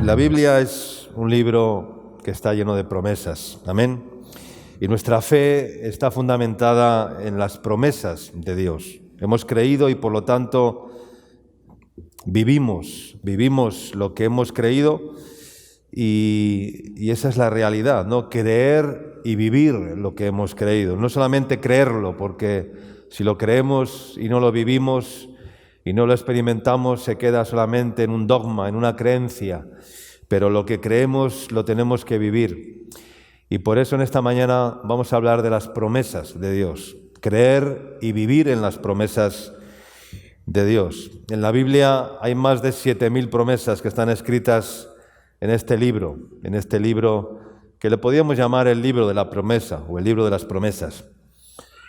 La Biblia es un libro que está lleno de promesas. Amén. Y nuestra fe está fundamentada en las promesas de Dios. Hemos creído y por lo tanto vivimos lo que hemos creído y esa es la realidad, ¿no? Creer y vivir lo que hemos creído. No solamente creerlo, porque si lo creemos y no lo vivimos y no lo experimentamos, se queda solamente en un dogma, en una creencia. Pero lo que creemos lo tenemos que vivir. Y por eso en esta mañana vamos a hablar de las promesas de Dios. Creer y vivir en las promesas de Dios. En la Biblia hay más de 7.000 promesas que están escritas en este libro que le podíamos llamar el libro de la promesa o el libro de las promesas.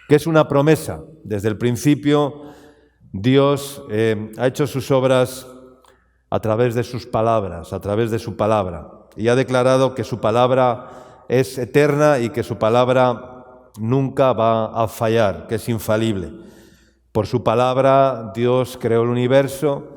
¿Qué es una promesa? Desde el principio Dios ha hecho sus obras a través de sus palabras, a través de su palabra, y ha declarado que su palabra es eterna y que su palabra nunca va a fallar, que es infalible. Por su palabra Dios creó el universo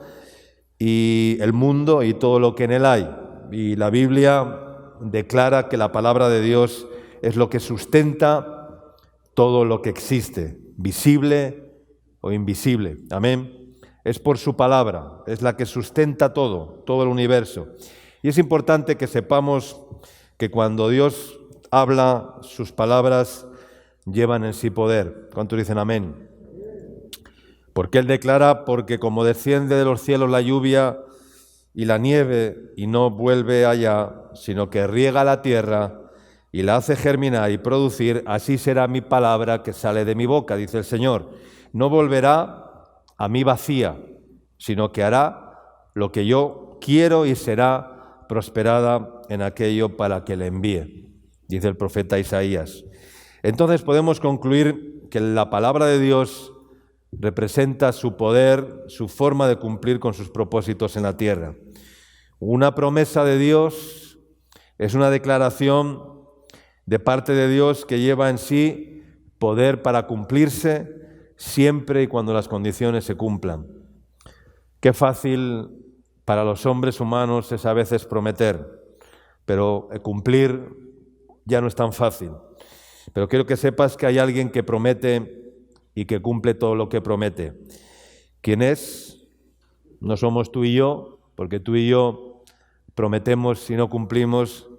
y el mundo y todo lo que en él hay. Y la Biblia declara que la palabra de Dios es lo que sustenta todo lo que existe, visible o invisible. Amén. Es por su palabra, es la que sustenta todo el universo. Y es importante que sepamos que cuando Dios habla, sus palabras llevan en sí poder. ¿Cuántos dicen amén? Porque Él declara, porque como desciende de los cielos la lluvia y la nieve y no vuelve allá, sino que riega la tierra y la hace germinar y producir, así será mi palabra que sale de mi boca, dice el Señor. No volverá a mí vacía, sino que hará lo que yo quiero y será prosperada en aquello para que le envíe, dice el profeta Isaías. Entonces podemos concluir que la palabra de Dios representa su poder, su forma de cumplir con sus propósitos en la tierra. Una promesa de Dios es una declaración de parte de Dios que lleva en sí poder para cumplirse siempre y cuando las condiciones se cumplan. Qué fácil para los hombres humanos es a veces prometer, pero cumplir ya no es tan fácil. Pero quiero que sepas que hay alguien que promete y que cumple todo lo que promete. ¿Quién es? No somos tú y yo, porque tú y yo prometemos y no cumplimos,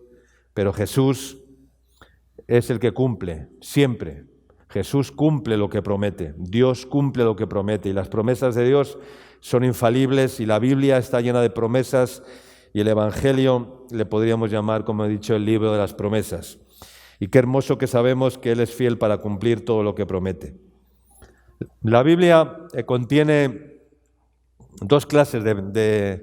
pero Jesús es el que cumple, siempre. Jesús cumple lo que promete, Dios cumple lo que promete y las promesas de Dios son infalibles y la Biblia está llena de promesas y el Evangelio le podríamos llamar, como he dicho, el libro de las promesas. Y qué hermoso que sabemos que Él es fiel para cumplir todo lo que promete. La Biblia contiene dos clases de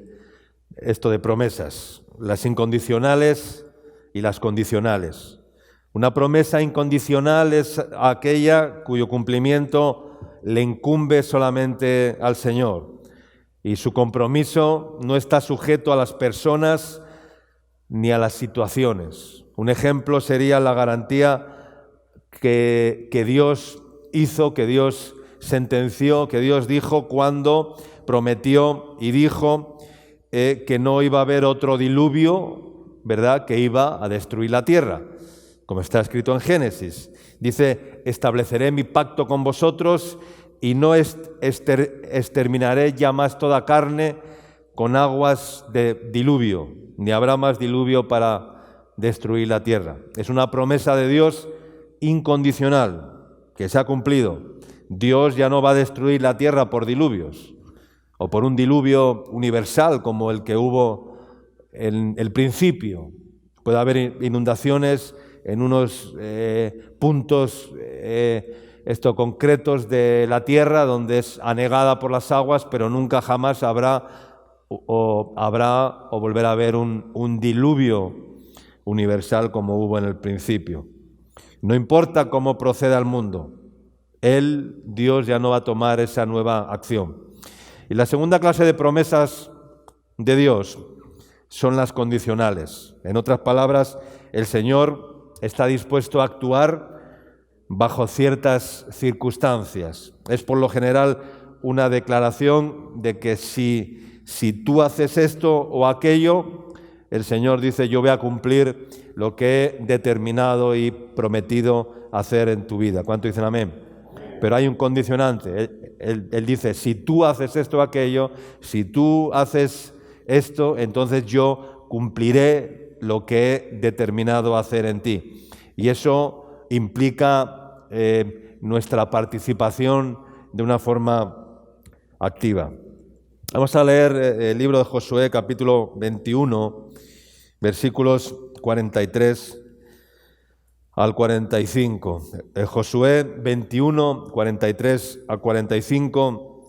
promesas, las incondicionales y las condicionales. Una promesa incondicional es aquella cuyo cumplimiento le incumbe solamente al Señor y su compromiso no está sujeto a las personas ni a las situaciones. Un ejemplo sería la garantía que Dios hizo, que Dios sentenció, que Dios dijo cuando prometió y dijo que no iba a haber otro diluvio, ¿verdad?, que iba a destruir la tierra. Como está escrito en Génesis, dice, estableceré mi pacto con vosotros y no exterminaré ya más toda carne con aguas de diluvio, ni habrá más diluvio para destruir la tierra. Es una promesa de Dios incondicional, que se ha cumplido. Dios ya no va a destruir la tierra por diluvios, o por un diluvio universal como el que hubo en el principio. Puede haber inundaciones en unos puntos concretos de la tierra donde es anegada por las aguas, pero nunca jamás habrá o volverá a haber un diluvio universal como hubo en el principio. No importa cómo proceda el mundo, Dios ya no va a tomar esa nueva acción. Y la segunda clase de promesas de Dios son las condicionales. En otras palabras, el Señor está dispuesto a actuar bajo ciertas circunstancias. Es por lo general una declaración de que si tú haces esto o aquello, el Señor dice, yo voy a cumplir lo que he determinado y prometido hacer en tu vida. ¿Cuánto dicen amén? Pero hay un condicionante. Él dice, si tú haces esto o aquello, si tú haces esto, entonces yo cumpliré lo que he determinado hacer en ti. Y eso implica nuestra participación de una forma activa. Vamos a leer el libro de Josué, capítulo 21, versículos 43 al 45. Josué 21, 43 al 45,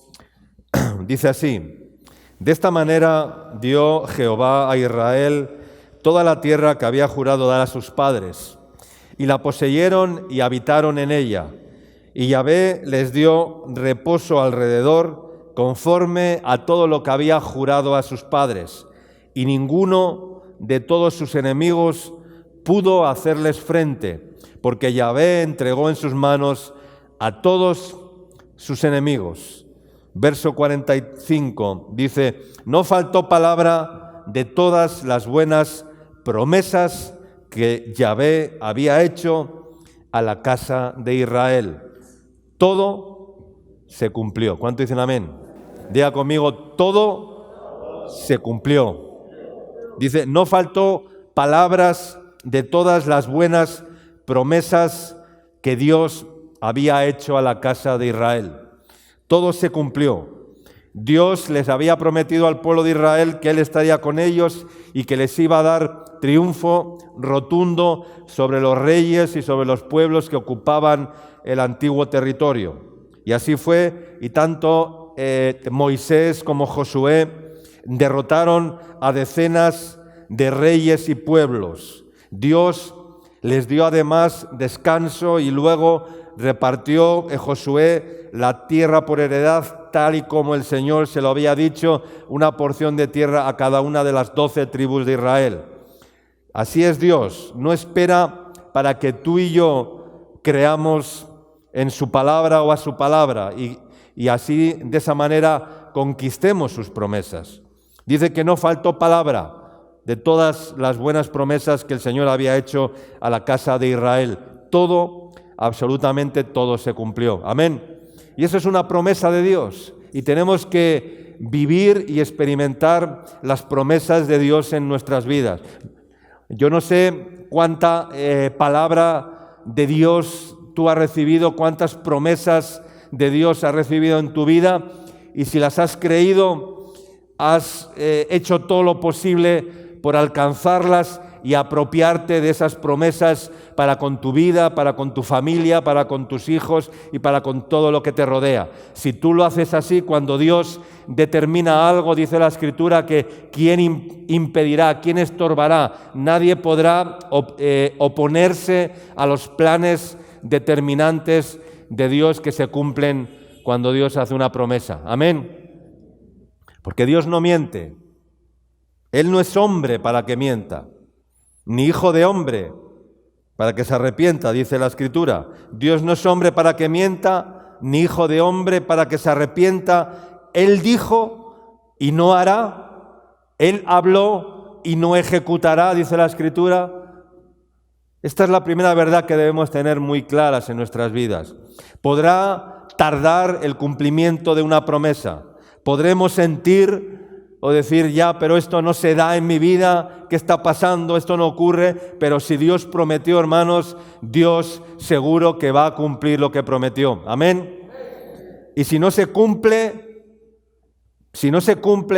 dice así: de esta manera dio Jehová a Israel toda la tierra que había jurado dar a sus padres, y la poseyeron y habitaron en ella, y Yahvé les dio reposo alrededor, conforme a todo lo que había jurado a sus padres, y ninguno de todos sus enemigos pudo hacerles frente, porque Yahvé entregó en sus manos a todos sus enemigos. Verso 45 dice, no faltó palabra de todas las buenas promesas que Yahvé había hecho a la casa de Israel. Todo se cumplió. ¿Cuánto dicen amén? Diga conmigo, todo se cumplió. Dice, no faltó palabras de todas las buenas promesas que Dios había hecho a la casa de Israel. Todo se cumplió. Dios les había prometido al pueblo de Israel que Él estaría con ellos y que les iba a dar triunfo rotundo sobre los reyes y sobre los pueblos que ocupaban el antiguo territorio. Y así fue, y tanto Moisés como Josué derrotaron a decenas de reyes y pueblos. Dios les dio además descanso y luego repartió Josué la tierra por heredad, tal y como el Señor se lo había dicho, una porción de tierra a cada una de las 12 tribus de Israel. Así es Dios, no espera para que tú y yo creamos en su palabra o a su palabra y así de esa manera conquistemos sus promesas. Dice que no faltó palabra de todas las buenas promesas que el Señor había hecho a la casa de Israel. Todo, absolutamente todo se cumplió. Amén. Y eso es una promesa de Dios. Y tenemos que vivir y experimentar las promesas de Dios en nuestras vidas. Yo no sé cuánta palabra de Dios tú has recibido, cuántas promesas de Dios has recibido en tu vida, y si las has creído, has hecho todo lo posible por alcanzarlas y apropiarte de esas promesas para con tu vida, para con tu familia, para con tus hijos y para con todo lo que te rodea. Si tú lo haces así, cuando Dios determina algo, dice la Escritura que ¿quién impedirá? ¿Quién estorbará? Nadie podrá oponerse a los planes determinantes de Dios que se cumplen cuando Dios hace una promesa. Amén. Porque Dios no miente. Él no es hombre para que mienta, ni hijo de hombre para que se arrepienta, dice la Escritura. Dios no es hombre para que mienta, ni hijo de hombre para que se arrepienta. Él dijo y no hará. Él habló y no ejecutará, dice la Escritura. Esta es la primera verdad que debemos tener muy claras en nuestras vidas. Podrá tardar el cumplimiento de una promesa. Podremos sentir o decir, ya, pero esto no se da en mi vida, ¿qué está pasando? Esto no ocurre, pero si Dios prometió, hermanos, Dios seguro que va a cumplir lo que prometió. Amén. Y si no se cumple,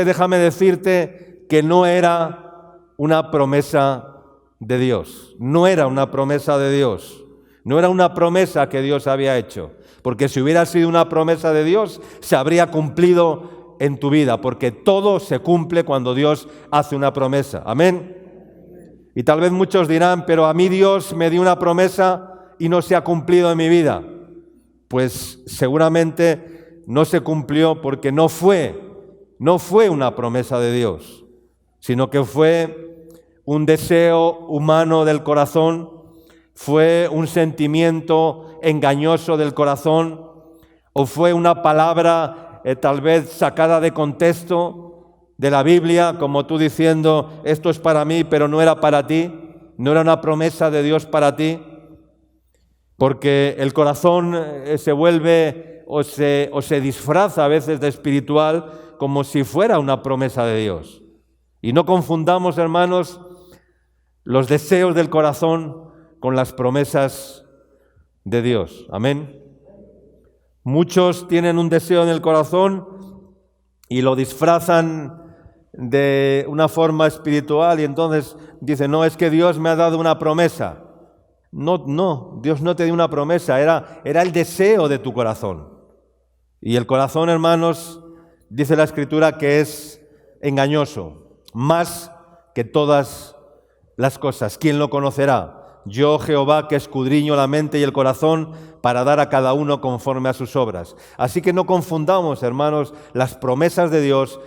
déjame decirte que no era una promesa de Dios. No era una promesa de Dios. No era una promesa que Dios había hecho. Porque si hubiera sido una promesa de Dios, se habría cumplido en tu vida, porque todo se cumple cuando Dios hace una promesa. Amén. Y tal vez muchos dirán, pero a mí Dios me dio una promesa y no se ha cumplido en mi vida. Pues seguramente no se cumplió porque no fue una promesa de Dios, sino que fue un deseo humano del corazón, fue un sentimiento engañoso del corazón, o fue una palabra tal vez sacada de contexto de la Biblia, como tú diciendo, esto es para mí, pero no era para ti, no era una promesa de Dios para ti, porque el corazón se vuelve o se disfraza a veces de espiritual como si fuera una promesa de Dios. Y no confundamos, hermanos, los deseos del corazón con las promesas de Dios. Amén. Muchos tienen un deseo en el corazón y lo disfrazan de una forma espiritual y entonces dicen, no, es que Dios me ha dado una promesa. No, Dios no te dio una promesa, era el deseo de tu corazón. Y el corazón, hermanos, dice la Escritura que es engañoso, más que todas las cosas. ¿Quién lo conocerá? Yo, Jehová, que escudriño la mente y el corazón para dar a cada uno conforme a sus obras. Así que no confundamos, hermanos, las promesas de Dios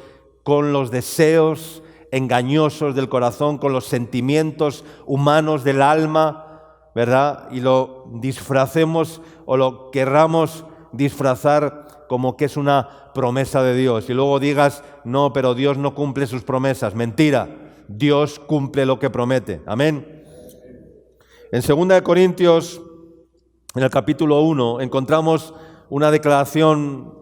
con los deseos engañosos del corazón, con los sentimientos humanos del alma, ¿verdad? Y lo disfracemos o lo querramos disfrazar como que es una promesa de Dios. Y luego digas, no, pero Dios no cumple sus promesas. Mentira, Dios cumple lo que promete. Amén. En 2 Corintios, en el capítulo 1, encontramos una declaración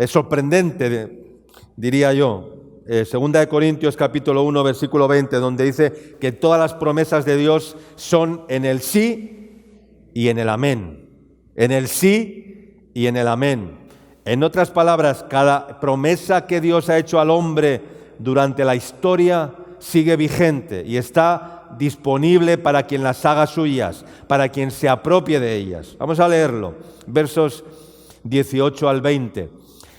sorprendente, diría yo. 2 Corintios capítulo 1, versículo 20, donde dice que todas las promesas de Dios son en el sí y en el amén. En el sí y en el amén. En otras palabras, cada promesa que Dios ha hecho al hombre durante la historia sigue vigente y está disponible para quien las haga suyas, para quien se apropie de ellas. Vamos a leerlo, versos 18 al 20.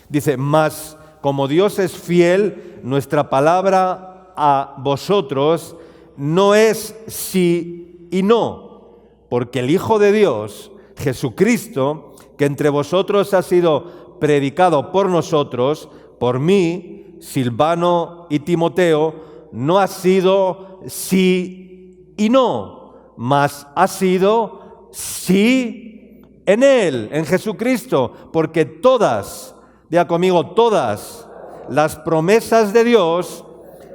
Dice, mas como Dios es fiel, nuestra palabra a vosotros no es sí y no, porque el Hijo de Dios, Jesucristo, que entre vosotros ha sido predicado por nosotros, por mí, Silvano y Timoteo, no ha sido sí y no, mas ha sido sí en Él, en Jesucristo, porque todas, diga conmigo, todas las promesas de Dios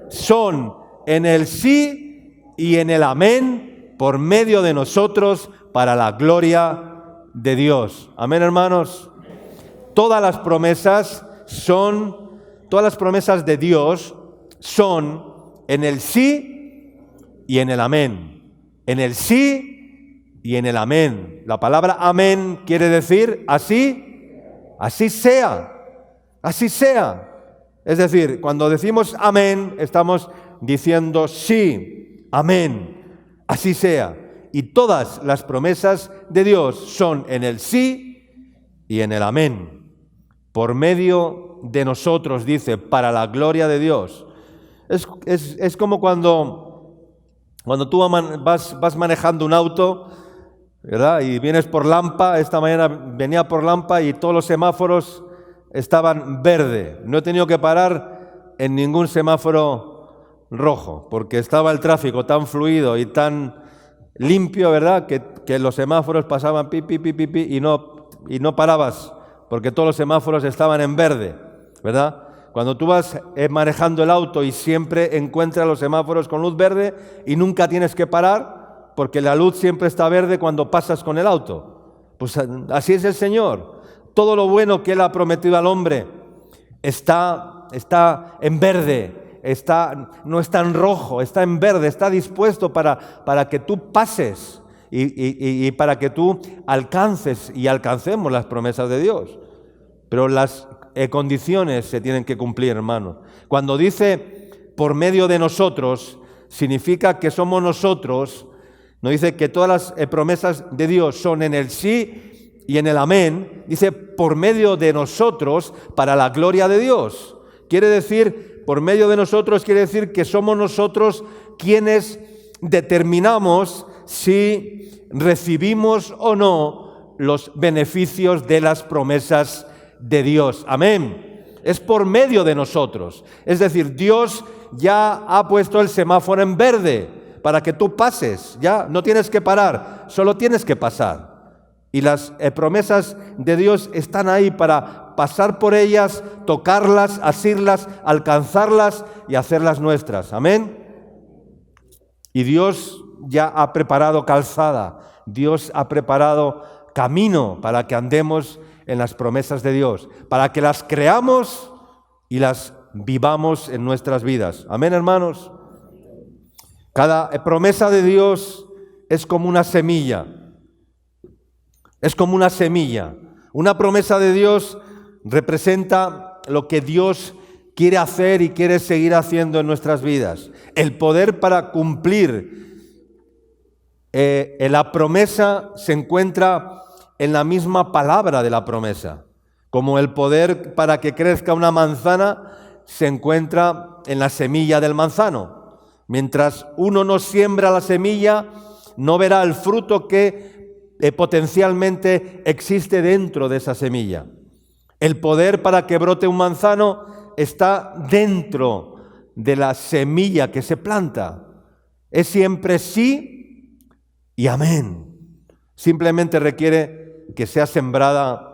son en el sí y en el amén por medio de nosotros para la gloria de Dios. Amén, hermanos. Todas las promesas de Dios son en el sí y en el amén. En el sí y en el amén. La palabra amén quiere decir así sea. Así sea. Es decir, cuando decimos amén, estamos diciendo sí, amén, así sea. Y todas las promesas de Dios son en el sí y en el amén. Por medio de nosotros, dice, para la gloria de Dios. Es como cuando tú vas manejando un auto, ¿verdad? Y vienes por Lampa. Esta mañana venía por Lampa y todos los semáforos estaban verde. No he tenido que parar en ningún semáforo rojo, porque estaba el tráfico tan fluido y tan limpio, ¿verdad? Que los semáforos pasaban pi, pi, pi, pi, pi, y no parabas, porque todos los semáforos estaban en verde, ¿verdad? Cuando tú vas manejando el auto y siempre encuentras los semáforos con luz verde y nunca tienes que parar, porque la luz siempre está verde cuando pasas con el auto. Pues así es el Señor. Todo lo bueno que Él ha prometido al hombre está en verde, no está en rojo, está en verde, está dispuesto para que tú pases y para que tú alcances y alcancemos las promesas de Dios. Pero las condiciones se tienen que cumplir, hermano. Cuando dice por medio de nosotros, significa que somos nosotros. No dice que todas las promesas de Dios son en el sí y en el amén, dice por medio de nosotros para la gloria de Dios. Quiere decir, por medio de nosotros, quiere decir que somos nosotros quienes determinamos si recibimos o no los beneficios de las promesas de Dios. Amén. Es por medio de nosotros. Es decir, Dios ya ha puesto el semáforo en verde para que tú pases. Ya no tienes que parar, solo tienes que pasar. Y las promesas de Dios están ahí para pasar por ellas, tocarlas, asirlas, alcanzarlas y hacerlas nuestras. Amén. Y Dios ya ha preparado calzada, Dios ha preparado camino para que andemos en las promesas de Dios, para que las creamos y las vivamos en nuestras vidas. Amén, hermanos. Cada promesa de Dios es como una semilla. Es como una semilla. Una promesa de Dios representa lo que Dios quiere hacer y quiere seguir haciendo en nuestras vidas. El poder para cumplir la promesa se encuentra en la misma palabra de la promesa. Como el poder para que crezca una manzana se encuentra en la semilla del manzano. Mientras uno no siembra la semilla, no verá el fruto que potencialmente existe dentro de esa semilla. El poder para que brote un manzano está dentro de la semilla que se planta. Es siempre sí y amén. Simplemente requiere que sea sembrada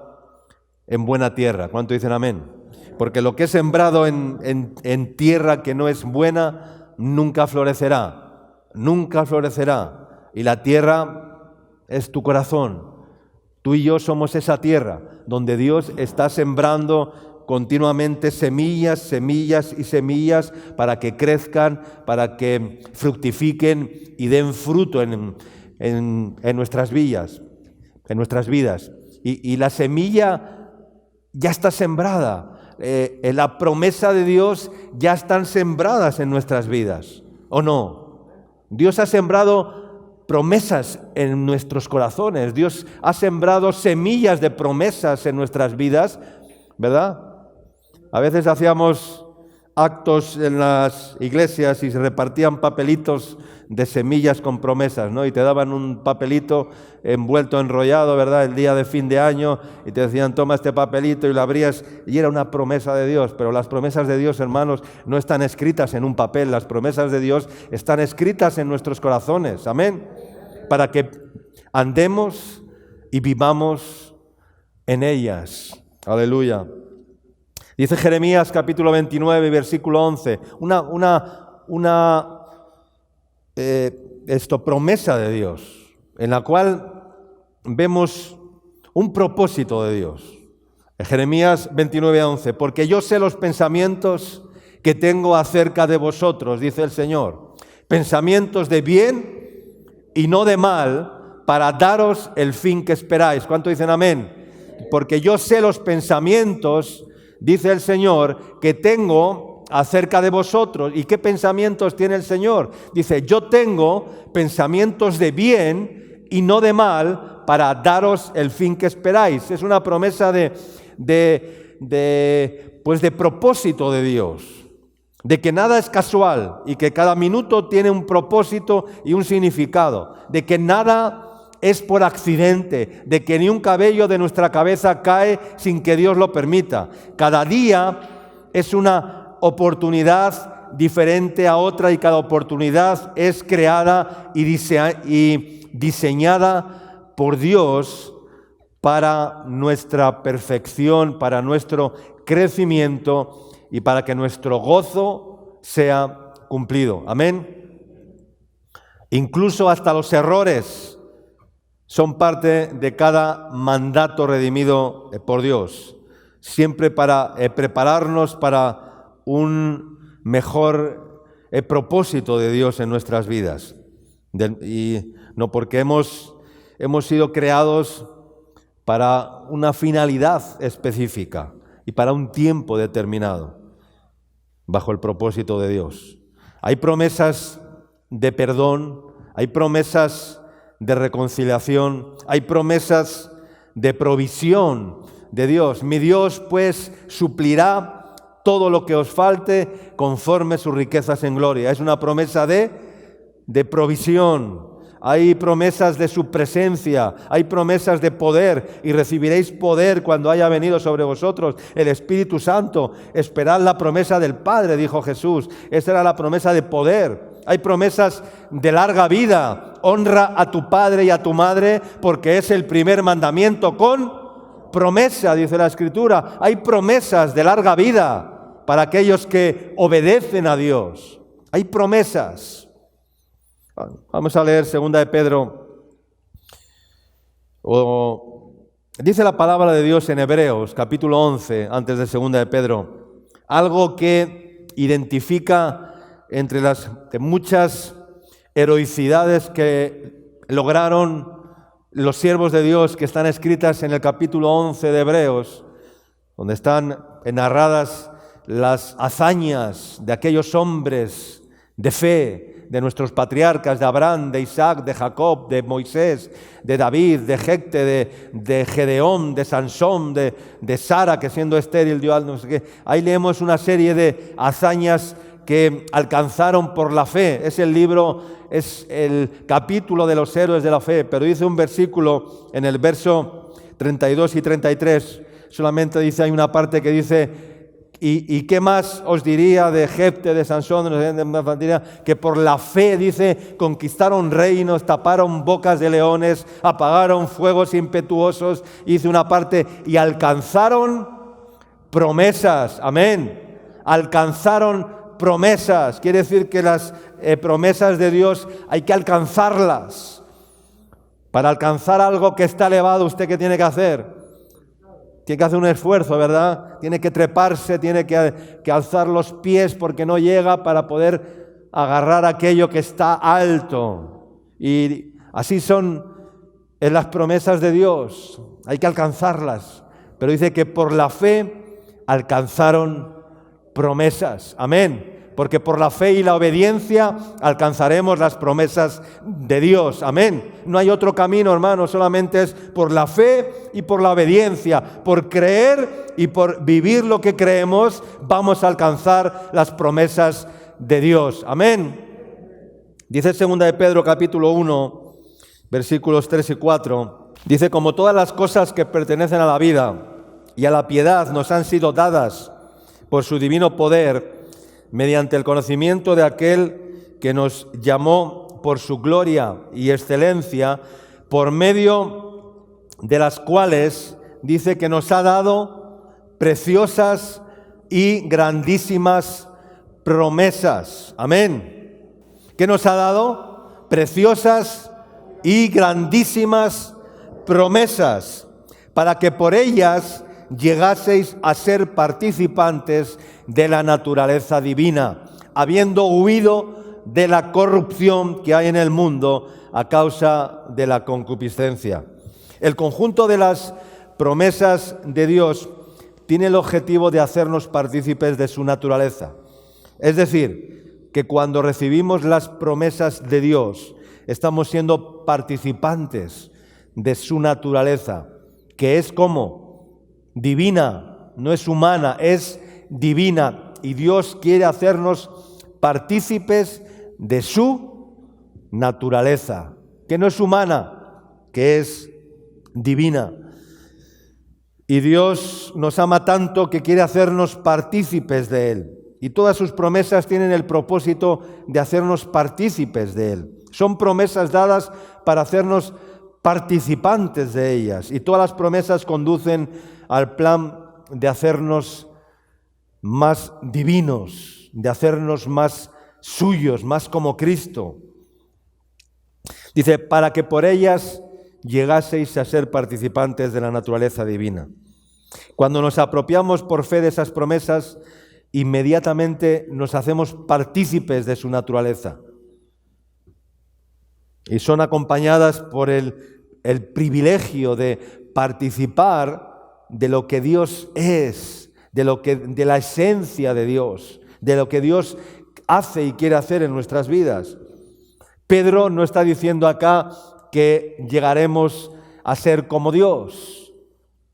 en buena tierra. ¿Cuánto dicen amén? Porque lo que es sembrado en tierra que no es buena, nunca florecerá, nunca florecerá. Y la tierra es tu corazón. Tú y yo somos esa tierra donde Dios está sembrando continuamente semillas, semillas y semillas para que crezcan, para que fructifiquen y den fruto en nuestras vidas, en nuestras vidas. Y la semilla ya está sembrada. La promesa de Dios ya están sembradas en nuestras vidas, ¿o no? Dios ha sembrado promesas en nuestros corazones. Dios ha sembrado semillas de promesas en nuestras vidas, ¿verdad? A veces hacíamos actos en las iglesias y se repartían papelitos de semillas con promesas, ¿no? Y te daban un papelito envuelto, enrollado, ¿verdad? El día de fin de año, y te decían, toma este papelito, y lo abrías, y era una promesa de Dios. Pero las promesas de Dios, hermanos, no están escritas en un papel. Las promesas de Dios están escritas en nuestros corazones. Amén. Para que andemos y vivamos en ellas. Aleluya. Dice Jeremías capítulo 29, versículo 11, promesa de Dios, en la cual vemos un propósito de Dios. Jeremías 29, 11, porque yo sé los pensamientos que tengo acerca de vosotros, dice el Señor, pensamientos de bien y no de mal, para daros el fin que esperáis. ¿Cuánto dicen amén? Porque yo sé los pensamientos, dice el Señor, que tengo acerca de vosotros. ¿Y qué pensamientos tiene el Señor? Dice, yo tengo pensamientos de bien y no de mal para daros el fin que esperáis. Es una promesa de propósito de Dios, de que nada es casual y que cada minuto tiene un propósito y un significado, de que nada es por accidente, de que ni un cabello de nuestra cabeza cae sin que Dios lo permita. Cada día es una oportunidad diferente a otra y cada oportunidad es creada y diseñada por Dios para nuestra perfección, para nuestro crecimiento y para que nuestro gozo sea cumplido. Amén. Incluso hasta los errores son parte de cada mandato redimido por Dios, siempre para prepararnos para un mejor propósito de Dios en nuestras vidas. Y no porque hemos sido creados para una finalidad específica y para un tiempo determinado, bajo el propósito de Dios. Hay promesas de perdón, hay promesas de reconciliación, hay promesas de provisión de Dios. Mi Dios, pues, suplirá todo lo que os falte conforme sus riquezas en gloria. Es una promesa de provisión. Hay promesas de su presencia, hay promesas de poder, y recibiréis poder cuando haya venido sobre vosotros el Espíritu Santo. Esperad la promesa del Padre, dijo Jesús. Esa era la promesa de poder. Hay promesas de larga vida. Honra a tu padre y a tu madre, porque es el primer mandamiento con promesa, dice la Escritura. Hay promesas de larga vida para aquellos que obedecen a Dios. Hay promesas. Vamos a leer 2 de Pedro. Dice la palabra de Dios en Hebreos, capítulo 11, antes de 2 de Pedro, algo que identifica entre las muchas heroicidades que lograron los siervos de Dios que están escritas en el capítulo 11 de Hebreos, donde están narradas las hazañas de aquellos hombres de fe, de nuestros patriarcas, de Abraham, de Isaac, de Jacob, de Moisés, de David, de Jecte, de Gedeón, de Sansón, de Sara, que siendo estéril dio al no sé qué. Ahí leemos una serie de hazañas que alcanzaron por la fe. Es el capítulo de los héroes de la fe, pero dice un versículo en el verso 32 y 33, solamente dice, hay una parte que dice, ¿y qué más os diría de Jefte, de Sansón, que por la fe, dice, conquistaron reinos, taparon bocas de leones, apagaron fuegos impetuosos, dice una parte, y alcanzaron promesas, amén, alcanzaron promesas. Quiere decir que las promesas de Dios hay que alcanzarlas. Para alcanzar algo que está elevado, ¿usted qué tiene que hacer? Tiene que hacer un esfuerzo, ¿verdad? Tiene que treparse, tiene que alzar los pies porque no llega para poder agarrar aquello que está alto. Y así son en las promesas de Dios. Hay que alcanzarlas. Pero dice que por la fe alcanzaron promesas. Amén. Porque por la fe y la obediencia alcanzaremos las promesas de Dios. Amén. No hay otro camino, hermano, solamente es por la fe y por la obediencia. Por creer y por vivir lo que creemos, vamos a alcanzar las promesas de Dios. Amén. Dice 2 de Pedro capítulo 1, versículos 3 y 4. Dice, como todas las cosas que pertenecen a la vida y a la piedad nos han sido dadas por su divino poder, mediante el conocimiento de aquel que nos llamó por su gloria y excelencia, por medio de las cuales dice que nos ha dado preciosas y grandísimas promesas. Amén. ¿Qué nos ha dado? Preciosas y grandísimas promesas, para que por ellas llegaseis a ser participantes de la naturaleza divina, habiendo huido de la corrupción que hay en el mundo a causa de la concupiscencia. El conjunto de las promesas de Dios tiene el objetivo de hacernos partícipes de su naturaleza. Es decir, que cuando recibimos las promesas de Dios, estamos siendo participantes de su naturaleza, que es como divina, no es humana, es divina. Y Dios quiere hacernos partícipes de su naturaleza, que no es humana, que es divina. Y Dios nos ama tanto que quiere hacernos partícipes de Él. Y todas sus promesas tienen el propósito de hacernos partícipes de Él. Son promesas dadas para hacernos participantes de ellas. Y todas las promesas conducen al plan de hacernos más divinos, de hacernos más suyos, más como Cristo. Dice, para que por ellas llegaseis a ser participantes de la naturaleza divina. Cuando nos apropiamos por fe de esas promesas, inmediatamente nos hacemos partícipes de su naturaleza. Y son acompañadas por el privilegio de participar de lo que Dios es, de la esencia de Dios, de lo que Dios hace y quiere hacer en nuestras vidas. Pedro no está diciendo acá que llegaremos a ser como Dios,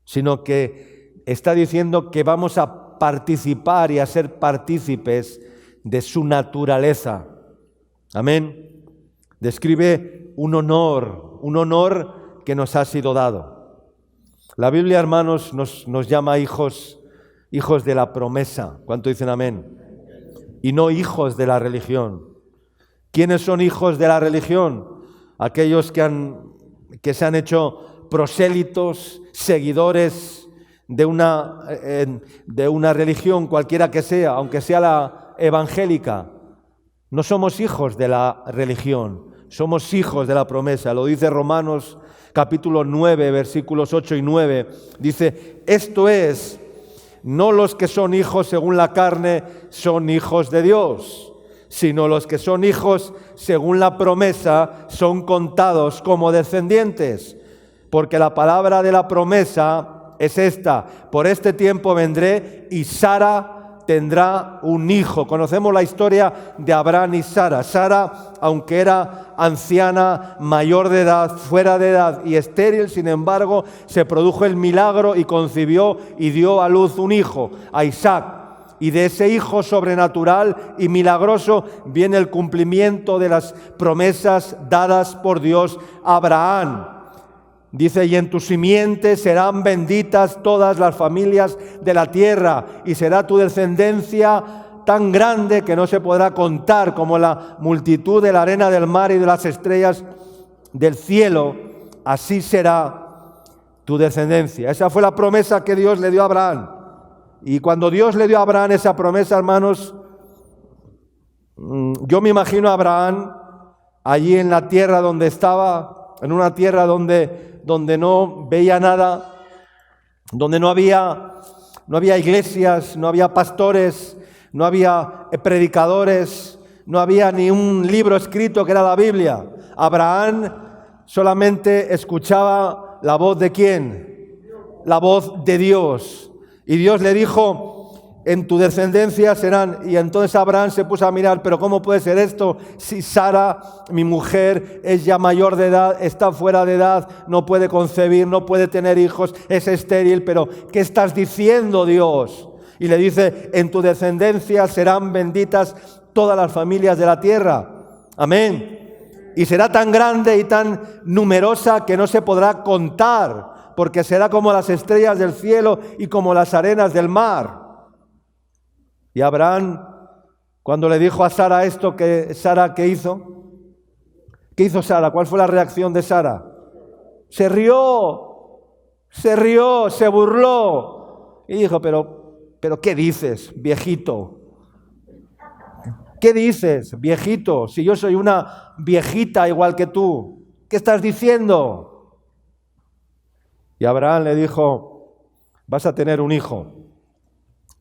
sino que está diciendo que vamos a participar y a ser partícipes de su naturaleza. Amén. Describe un honor que nos ha sido dado. La Biblia, hermanos, nos llama hijos de la promesa. ¿Cuánto dicen amén? Y no hijos de la religión. ¿Quiénes son hijos de la religión? Aquellos que se han hecho prosélitos, seguidores de una religión cualquiera que sea, aunque sea la evangélica. No somos hijos de la religión, somos hijos de la promesa. Lo dice Romanos capítulo 9, versículos 8 y 9. Dice, esto es, no los que son hijos según la carne son hijos de Dios, sino los que son hijos según la promesa son contados como descendientes. Porque la palabra de la promesa es esta: por este tiempo vendré y Sara tendrá un hijo. Conocemos la historia de Abraham y Sara. Sara, aunque era anciana, mayor de edad, fuera de edad y estéril, sin embargo, se produjo el milagro y concibió y dio a luz un hijo, a Isaac. Y de ese hijo sobrenatural y milagroso viene el cumplimiento de las promesas dadas por Dios a Abraham. Dice, y en tu simiente serán benditas todas las familias de la tierra, y será tu descendencia tan grande que no se podrá contar, como la multitud de la arena del mar y de las estrellas del cielo. Así será tu descendencia. Esa fue la promesa que Dios le dio a Abraham. Y cuando Dios le dio a Abraham esa promesa, hermanos, yo me imagino a Abraham allí en la tierra donde estaba, en una tierra donde no veía nada, donde no había iglesias, no había pastores, no había predicadores, no había ni un libro escrito que era la Biblia. Abraham solamente escuchaba la voz ¿de quién? La voz de Dios. Y Dios le dijo, en tu descendencia serán. Y entonces Abraham se puso a mirar, pero ¿cómo puede ser esto si Sara, mi mujer, es ya mayor de edad, está fuera de edad, no puede concebir, no puede tener hijos, es estéril? Pero ¿qué estás diciendo, Dios? Y le dice, en tu descendencia serán benditas todas las familias de la tierra. Amén. Y será tan grande y tan numerosa que no se podrá contar, porque será como las estrellas del cielo y como las arenas del mar. Y Abraham, cuando le dijo a Sara esto, Sara, ¿qué hizo? ¿Qué hizo Sara? ¿Cuál fue la reacción de Sara? Se rió, se burló. Y dijo, pero ¿qué dices, viejito? ¿Qué dices, viejito? Si yo soy una viejita igual que tú, ¿qué estás diciendo? Y Abraham le dijo, vas a tener un hijo,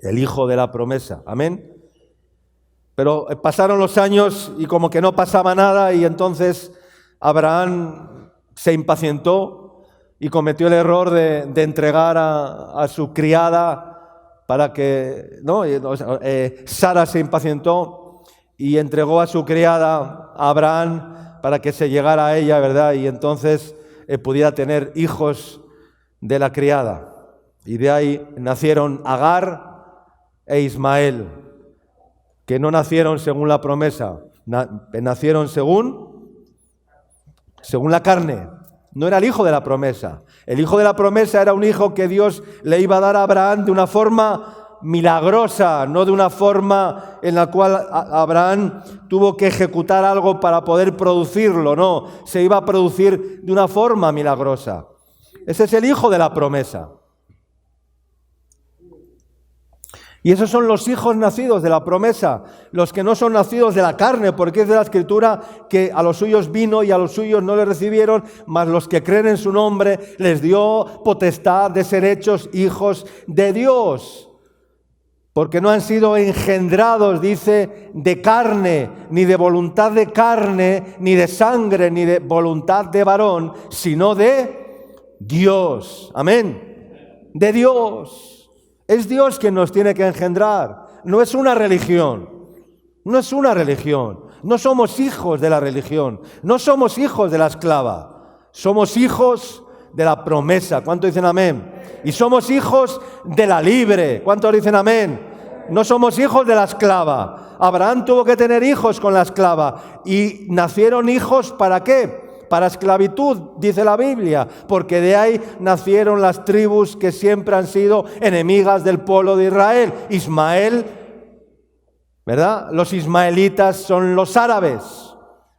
el hijo de la promesa. Amén. Pero pasaron los años y como que no pasaba nada, y entonces Abraham se impacientó y cometió el error de entregar a su criada para que, ¿no? Sara se impacientó y entregó a su criada a Abraham para que se llegara a ella, ¿verdad? Y entonces pudiera tener hijos de la criada. Y de ahí nacieron Agar e Ismael, que no nacieron según la promesa, nacieron según la carne. No era el hijo de la promesa. El hijo de la promesa era un hijo que Dios le iba a dar a Abraham de una forma milagrosa, no de una forma en la cual Abraham tuvo que ejecutar algo para poder producirlo. No, se iba a producir de una forma milagrosa. Ese es el hijo de la promesa. Y esos son los hijos nacidos de la promesa, los que no son nacidos de la carne, porque es de la Escritura que a los suyos vino y a los suyos no le recibieron, mas los que creen en su nombre les dio potestad de ser hechos hijos de Dios. Porque no han sido engendrados, dice, de carne, ni de voluntad de carne, ni de sangre, ni de voluntad de varón, sino de Dios. Amén. De Dios. Es Dios quien nos tiene que engendrar. No es una religión. No es una religión. No somos hijos de la religión. No somos hijos de la esclava. Somos hijos de la promesa. ¿Cuántos dicen amén? Y somos hijos de la libre. ¿Cuántos dicen amén? No somos hijos de la esclava. Abraham tuvo que tener hijos con la esclava. ¿Y nacieron hijos para qué? Para esclavitud, dice la Biblia, porque de ahí nacieron las tribus que siempre han sido enemigas del pueblo de Israel. Ismael, ¿verdad? Los ismaelitas son los árabes,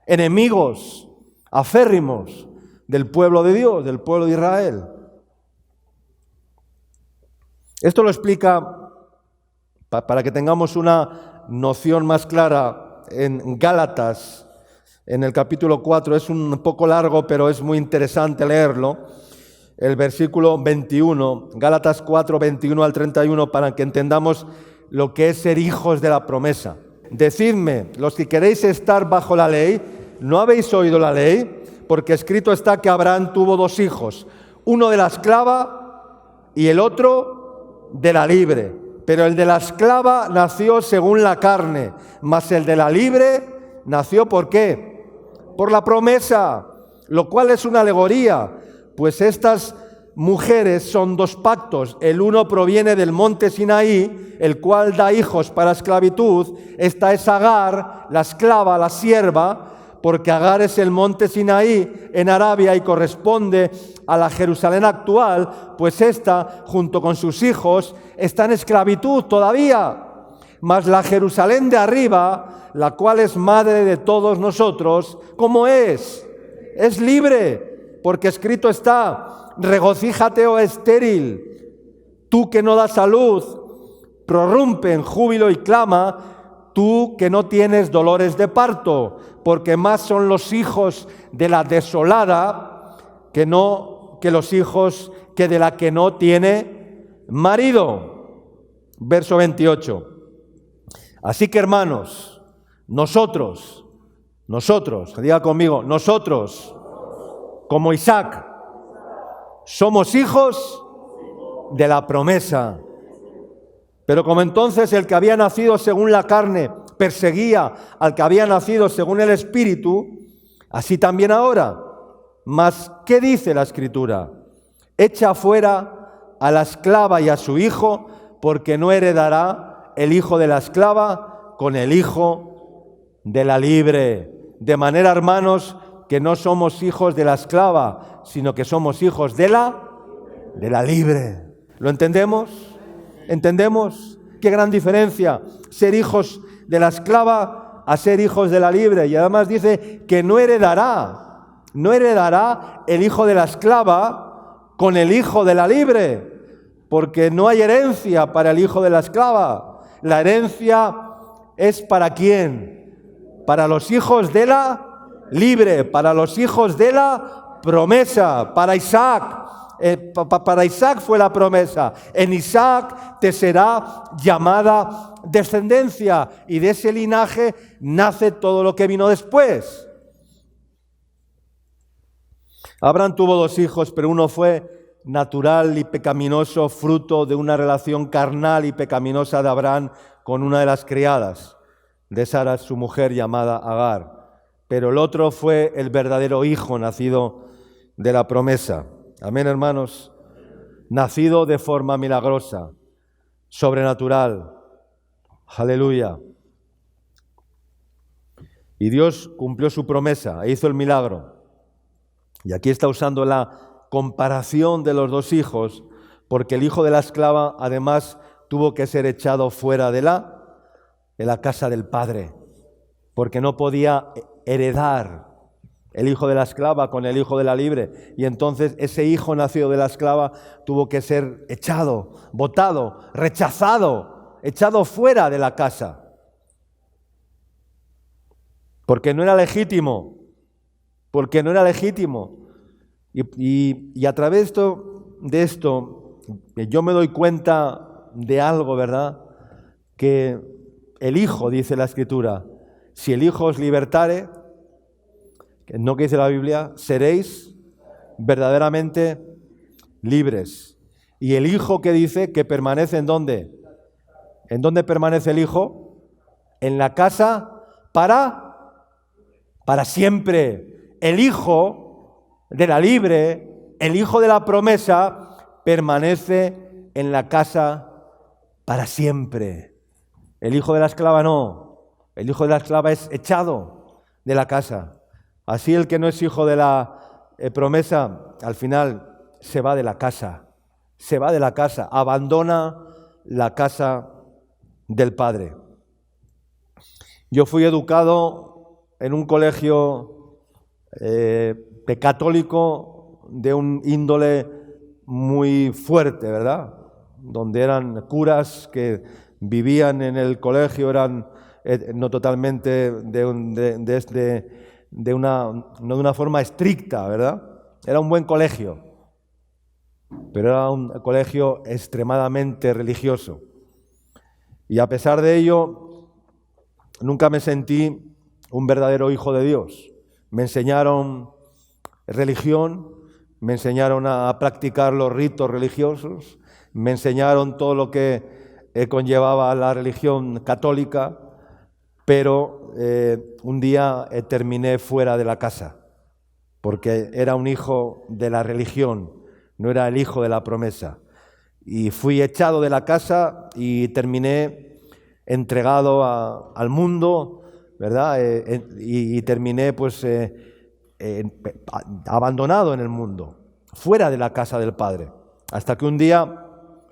enemigos, aférrimos, del pueblo de Dios, del pueblo de Israel. Esto lo explica, para que tengamos una noción más clara, en Gálatas, en el capítulo 4, es un poco largo, pero es muy interesante leerlo, el versículo 21, Gálatas 4, 21 al 31, para que entendamos lo que es ser hijos de la promesa. Decidme, los que queréis estar bajo la ley, ¿no habéis oído la ley? Porque escrito está que Abraham tuvo 2 hijos, uno de la esclava y el otro de la libre. Pero el de la esclava nació según la carne, mas el de la libre nació ¿por qué? Por la promesa, lo cual es una alegoría, pues estas mujeres son 2 pactos. El uno proviene del monte Sinaí, el cual da hijos para esclavitud. Esta es Agar, la esclava, la sierva, porque Agar es el monte Sinaí en Arabia y corresponde a la Jerusalén actual, pues esta, junto con sus hijos, está en esclavitud todavía. Mas la Jerusalén de arriba, la cual es madre de todos nosotros, ¿cómo es? Es libre, porque escrito está: regocíjate, oh estéril, tú que no das a luz, prorrumpe en júbilo y clama, tú que no tienes dolores de parto, porque más son los hijos de la desolada que los hijos que de la que no tiene marido. Verso 28. Así que, hermanos, nosotros, diga conmigo, nosotros, como Isaac, somos hijos de la promesa. Pero como entonces el que había nacido según la carne perseguía al que había nacido según el Espíritu, así también ahora. Mas, ¿qué dice la Escritura? Echa fuera a la esclava y a su hijo, porque no heredará el hijo de la esclava con el hijo de la libre. De manera, hermanos, que no somos hijos de la esclava, sino que somos hijos de la libre. ¿Lo entendemos? ¿Entendemos? Qué gran diferencia ser hijos de la esclava a ser hijos de la libre. Y además dice que no heredará el hijo de la esclava con el hijo de la libre, porque no hay herencia para el hijo de la esclava. La herencia es ¿para quién? Para los hijos de la libre, para los hijos de la promesa, para Isaac. Para Isaac fue la promesa: en Isaac te será llamada descendencia, y de ese linaje nace todo lo que vino después. Abraham tuvo 2 hijos, pero uno fue natural y pecaminoso, fruto de una relación carnal y pecaminosa de Abraham con una de las criadas de Sara, su mujer, llamada Agar. Pero el otro fue el verdadero hijo nacido de la promesa. Amén, hermanos. Nacido de forma milagrosa, sobrenatural. Aleluya. Y Dios cumplió su promesa e hizo el milagro. Y aquí está usando la comparación de los 2 hijos, porque el hijo de la esclava además tuvo que ser echado fuera de la casa del padre, porque no podía heredar el hijo de la esclava con el hijo de la libre. Y entonces ese hijo nacido de la esclava tuvo que ser echado, botado, rechazado, echado fuera de la casa, porque no era legítimo, Y a través de esto, yo me doy cuenta de algo, ¿verdad? Que el Hijo, dice la Escritura, si el Hijo os libertare, no que dice la Biblia, seréis verdaderamente libres. Y el Hijo que dice que permanece ¿en dónde? ¿En dónde permanece el Hijo? En la casa para siempre. El Hijo de la libre, el hijo de la promesa, permanece en la casa para siempre. El hijo de la esclava no. El hijo de la esclava es echado de la casa. Así el que no es hijo de la promesa, al final se va de la casa. Abandona la casa del Padre. Yo fui educado en un colegio católico de un índole muy fuerte, ¿verdad? Donde eran curas que vivían en el colegio, eran no totalmente no de una forma estricta, ¿verdad? Era un buen colegio, pero era un colegio extremadamente religioso. Y a pesar de ello, nunca me sentí un verdadero hijo de Dios. Me enseñaron religión, me enseñaron a practicar los ritos religiosos, me enseñaron todo lo que conllevaba la religión católica, pero un día terminé fuera de la casa, porque era un hijo de la religión, no era el hijo de la promesa. Y fui echado de la casa y terminé entregado al mundo, ¿verdad? Y terminé pues abandonado en el mundo, fuera de la casa del Padre, hasta que un día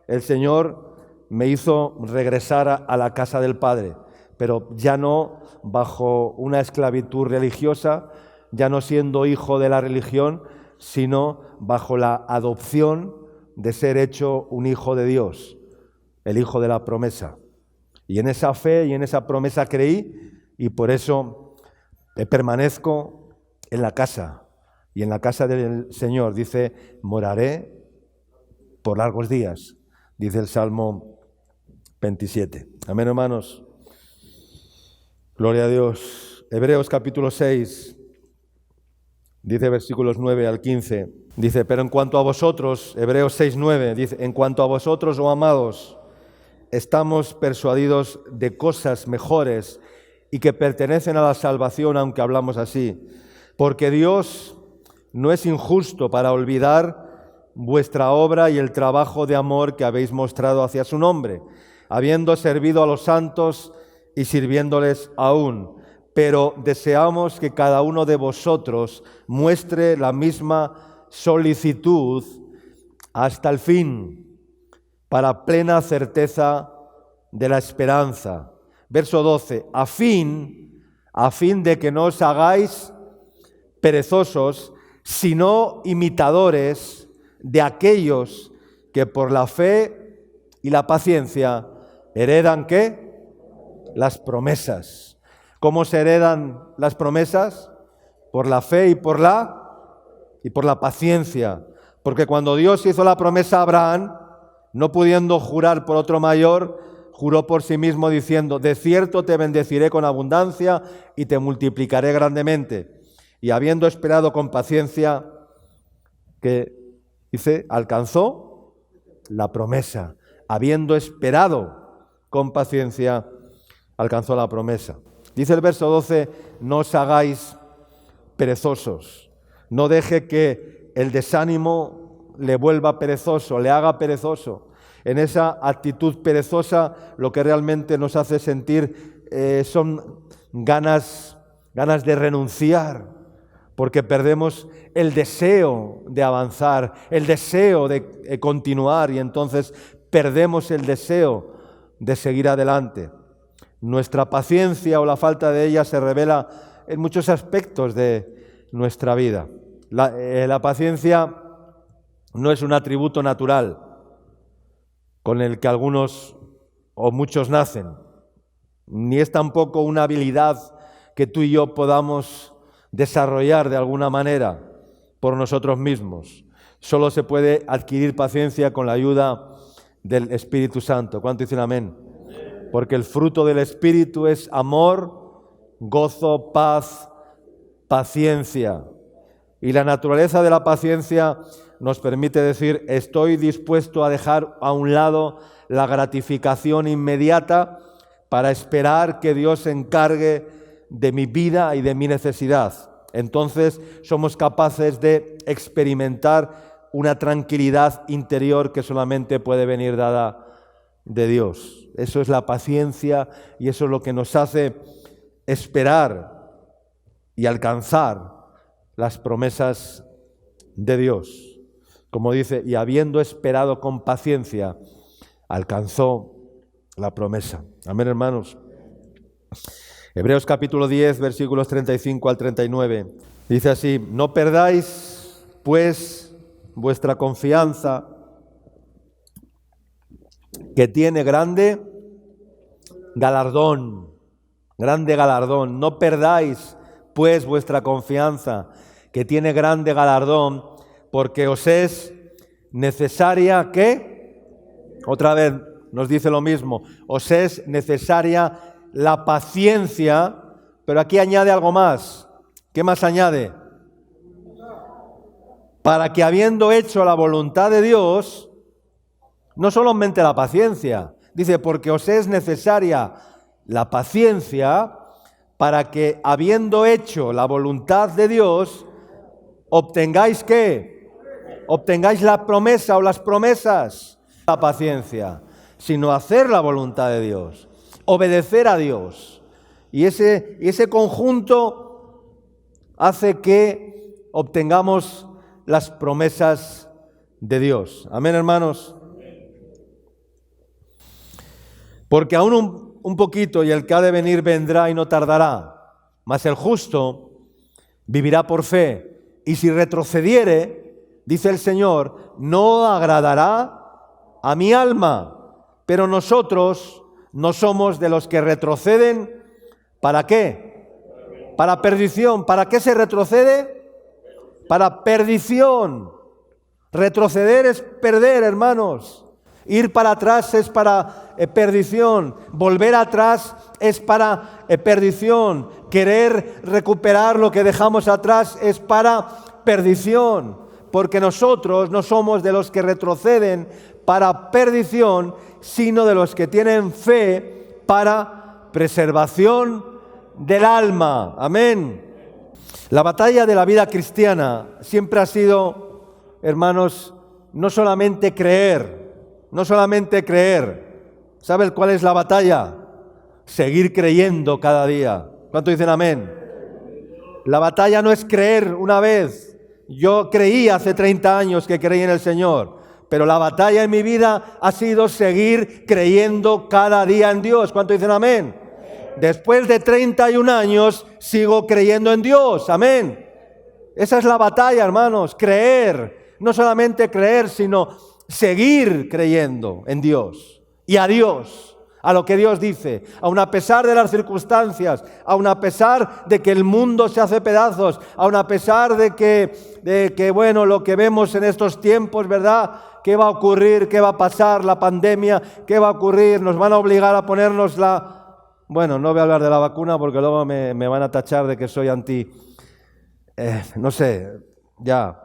el Señor me hizo regresar a la casa del Padre, pero ya no bajo una esclavitud religiosa, ya no siendo hijo de la religión, sino bajo la adopción de ser hecho un hijo de Dios, el hijo de la promesa. Y en esa fe y en esa promesa creí, y por eso permanezco en la casa, y en la casa del Señor. Dice, moraré por largos días, dice el Salmo 27. Amén, hermanos. Gloria a Dios. Hebreos capítulo 6, dice versículos 9 al 15. Dice, pero en cuanto a vosotros, Hebreos 6, 9, dice, en cuanto a vosotros, oh amados, estamos persuadidos de cosas mejores y que pertenecen a la salvación, aunque hablamos así. Porque Dios no es injusto para olvidar vuestra obra y el trabajo de amor que habéis mostrado hacia su nombre, habiendo servido a los santos y sirviéndoles aún. Pero deseamos que cada uno de vosotros muestre la misma solicitud hasta el fin, para plena certeza de la esperanza. Verso 12, a fin de que no os hagáis perezosos, sino imitadores de aquellos que por la fe y la paciencia heredan, ¿qué? Las promesas. ¿Cómo se heredan las promesas? Por la fe y por la paciencia. Porque cuando Dios hizo la promesa a Abraham, no pudiendo jurar por otro mayor, juró por sí mismo diciendo, de cierto te bendeciré con abundancia y te multiplicaré grandemente. Y habiendo esperado con paciencia, que dice, alcanzó la promesa. Habiendo esperado con paciencia, alcanzó la promesa. Dice el verso 12, no os hagáis perezosos. No deje que el desánimo le vuelva perezoso, le haga perezoso. En esa actitud perezosa lo que realmente nos hace sentir son ganas de renunciar, porque perdemos el deseo de avanzar, el deseo de continuar, y entonces perdemos el deseo de seguir adelante. Nuestra paciencia o la falta de ella se revela en muchos aspectos de nuestra vida. La paciencia no es un atributo natural con el que algunos o muchos nacen, ni es tampoco una habilidad que tú y yo podamos desarrollar de alguna manera por nosotros mismos. Solo se puede adquirir paciencia con la ayuda del Espíritu Santo. ¿Cuánto dicen amén? Porque el fruto del Espíritu es amor, gozo, paz, paciencia. Y la naturaleza de la paciencia nos permite decir, estoy dispuesto a dejar a un lado la gratificación inmediata para esperar que Dios se encargue de mi vida y de mi necesidad. Entonces somos capaces de experimentar una tranquilidad interior que solamente puede venir dada de Dios. Eso es la paciencia y eso es lo que nos hace esperar y alcanzar las promesas de Dios. Como dice, y habiendo esperado con paciencia, alcanzó la promesa. Amén, hermanos. Hebreos capítulo 10, versículos 35 al 39. Dice así: no perdáis, pues, vuestra confianza, que tiene grande galardón. Grande galardón. No perdáis, pues, vuestra confianza, que tiene grande galardón, porque os es necesaria, ¿qué? Otra vez nos dice lo mismo. Os es necesaria la paciencia, pero aquí añade algo más. ¿Qué más añade? Para que, habiendo hecho la voluntad de Dios, no solamente la paciencia, dice, porque os es necesaria la paciencia, para que, habiendo hecho la voluntad de Dios, obtengáis ¿qué? Obtengáis la promesa o las promesas. La paciencia, sino hacer la voluntad de Dios, obedecer a Dios. Y ese conjunto hace que obtengamos las promesas de Dios. Amén, hermanos. Porque aún un poquito, y el que ha de venir vendrá y no tardará, mas el justo vivirá por fe, y si retrocediere, dice el Señor, no agradará a mi alma. Pero nosotros no somos de los que retroceden. ¿Para qué? Para perdición. ¿Para qué se retrocede? Para perdición. Retroceder es perder, hermanos. Ir para atrás es para perdición. Volver atrás es para perdición. Querer recuperar lo que dejamos atrás es para perdición. Porque nosotros no somos de los que retroceden para perdición, sino de los que tienen fe para preservación del alma. Amén. La batalla de la vida cristiana siempre ha sido, hermanos, no solamente creer. ¿Sabes cuál es la batalla? Seguir creyendo cada día. ¿Cuántos dicen amén? La batalla no es creer una vez. Yo creí hace 30 años que creí en el Señor, pero la batalla en mi vida ha sido seguir creyendo cada día en Dios. ¿Cuántos dicen amén? Después de 31 años sigo creyendo en Dios. Amén. Esa es la batalla, hermanos. Creer. No solamente creer, sino seguir creyendo en Dios y a Dios, a lo que Dios dice, aun a pesar de las circunstancias, aun a pesar de que el mundo se hace pedazos, aun a pesar de que bueno, lo que vemos en estos tiempos, ¿verdad? ¿Qué va a ocurrir? ¿Qué va a pasar? La pandemia, ¿qué va a ocurrir? Nos van a obligar a ponernos bueno, no voy a hablar de la vacuna porque luego me van a tachar de que soy no sé, ya.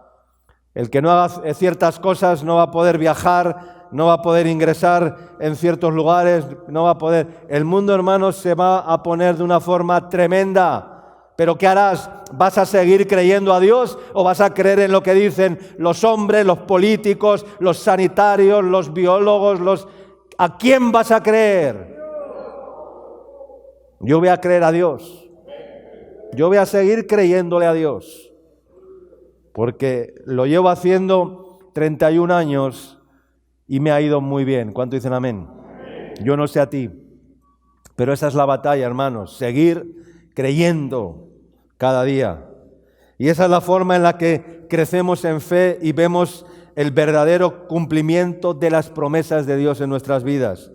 El que no haga ciertas cosas no va a poder viajar, no va a poder ingresar en ciertos lugares, no va a poder. El mundo, hermanos, se va a poner de una forma tremenda. ¿Pero qué harás? ¿Vas a seguir creyendo a Dios o vas a creer en lo que dicen los hombres, los políticos, los sanitarios, los biólogos? ¿A quién vas a creer? Yo voy a creer a Dios. Yo voy a seguir creyéndole a Dios. Porque lo llevo haciendo 31 años y me ha ido muy bien. ¿Cuántos dicen amén? Yo no sé a ti, pero esa es la batalla, hermanos. Seguir creyendo cada día. Y esa es la forma en la que crecemos en fe y vemos el verdadero cumplimiento de las promesas de Dios en nuestras vidas.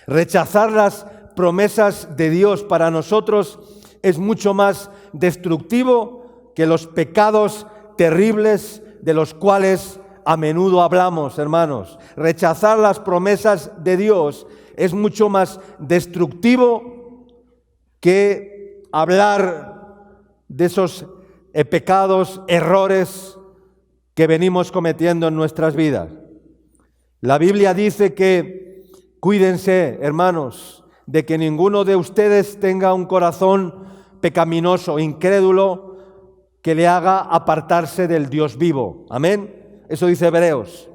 Rechazar las promesas de Dios para nosotros es mucho más destructivo que los pecados terribles de los cuales a menudo hablamos, hermanos. Rechazar las promesas de Dios es mucho más destructivo que hablar de esos pecados, errores que venimos cometiendo en nuestras vidas. La Biblia dice que cuídense, hermanos, de que ninguno de ustedes tenga un corazón pecaminoso, incrédulo, que le haga apartarse del Dios vivo. Amén. Eso dice Hebreos.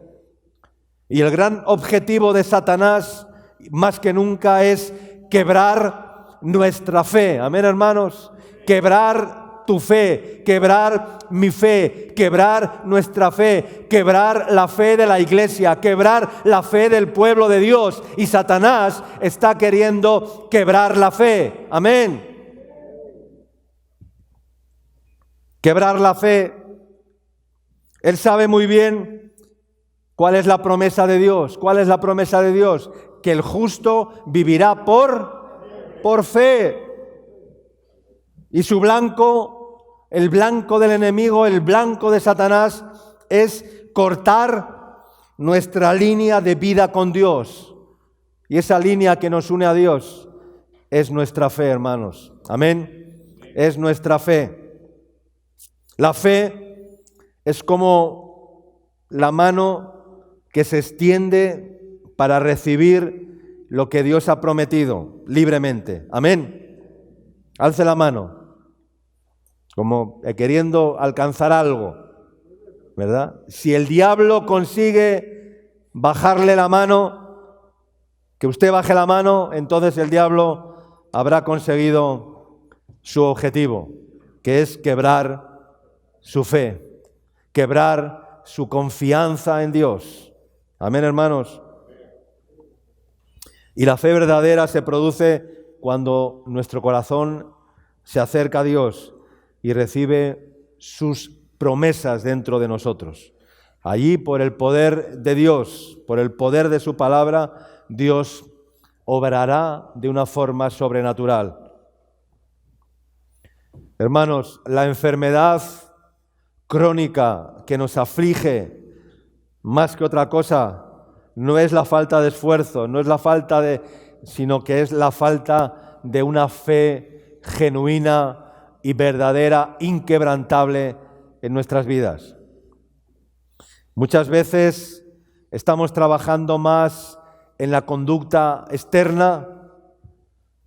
Y el gran objetivo de Satanás, más que nunca, es quebrar nuestra fe. Amén, hermanos. Quebrar tu fe, quebrar mi fe, quebrar nuestra fe, quebrar la fe de la iglesia, quebrar la fe del pueblo de Dios. Y Satanás está queriendo quebrar la fe. Amén. Quebrar la fe. Él sabe muy bien cuál es la promesa de Dios. ¿Cuál es la promesa de Dios? Que el justo vivirá por fe. Y su blanco, el blanco del enemigo, el blanco de Satanás, es cortar nuestra línea de vida con Dios. Y esa línea que nos une a Dios es nuestra fe, hermanos. Amén. Es nuestra fe. La fe es como la mano que se extiende para recibir lo que Dios ha prometido libremente. Amén. Alce la mano, como queriendo alcanzar algo, ¿verdad? Si el diablo consigue bajarle la mano, que usted baje la mano, entonces el diablo habrá conseguido su objetivo, que es quebrar su fe, quebrar su confianza en Dios. Amén, hermanos. Y la fe verdadera se produce cuando nuestro corazón se acerca a Dios y recibe sus promesas dentro de nosotros. Allí, por el poder de Dios, por el poder de su palabra, Dios obrará de una forma sobrenatural. Hermanos, la enfermedad crónica que nos aflige más que otra cosa no es la falta de esfuerzo, no es la falta de, sino que es la falta de una fe genuina y verdadera, inquebrantable en nuestras vidas. Muchas veces estamos trabajando más en la conducta externa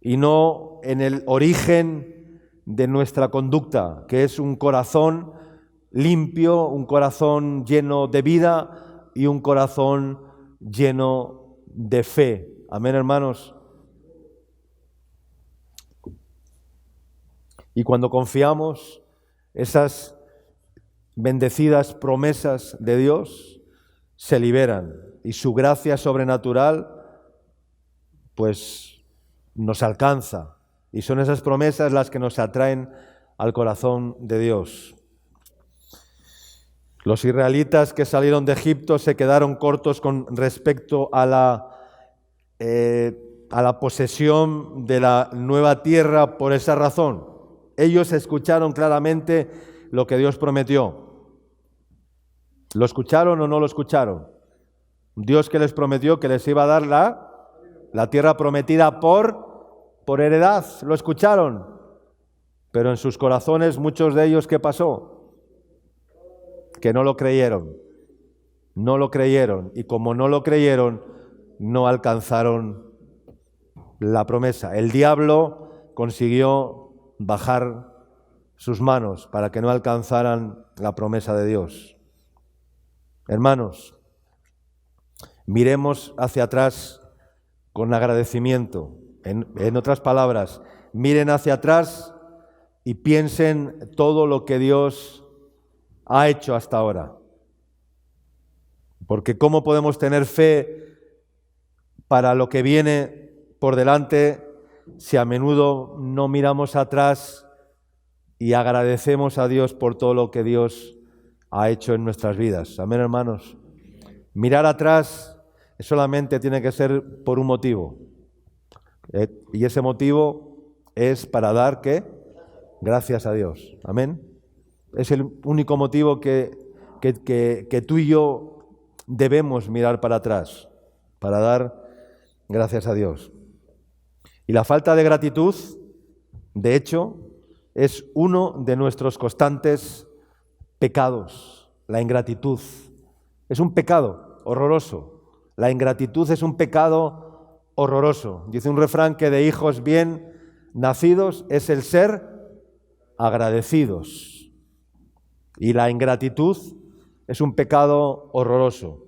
y no en el origen de nuestra conducta, que es un corazón limpio, un corazón lleno de vida y un corazón lleno de fe. Amén, hermanos. Y cuando confiamos esas bendecidas promesas de Dios se liberan y su gracia sobrenatural pues nos alcanza, y son esas promesas las que nos atraen al corazón de Dios. Los israelitas que salieron de Egipto se quedaron cortos con respecto a la posesión de la nueva tierra por esa razón. Ellos escucharon claramente lo que Dios prometió. ¿Lo escucharon o no lo escucharon? Dios que les prometió que les iba a dar la tierra prometida por heredad. Lo escucharon. Pero en sus corazones, muchos de ellos, ¿qué pasó? Que no lo creyeron. No lo creyeron. Y como no lo creyeron, no alcanzaron la promesa. El diablo consiguió bajar sus manos para que no alcanzaran la promesa de Dios. Hermanos, miremos hacia atrás con agradecimiento. En otras palabras, miren hacia atrás y piensen todo lo que Dios ha hecho hasta ahora. Porque ¿cómo podemos tener fe para lo que viene por delante si a menudo no miramos atrás y agradecemos a Dios por todo lo que Dios ha hecho en nuestras vidas? Amén, hermanos. Mirar atrás solamente tiene que ser por un motivo. Y ese motivo es para dar, ¿qué? Gracias a Dios. Amén. Es el único motivo que tú y yo debemos mirar para atrás, para dar gracias a Dios. Y la falta de gratitud, de hecho, es uno de nuestros constantes pecados. La ingratitud es un pecado horroroso. La ingratitud es un pecado horroroso. Dice un refrán que de hijos bien nacidos es el ser agradecidos. Y la ingratitud es un pecado horroroso.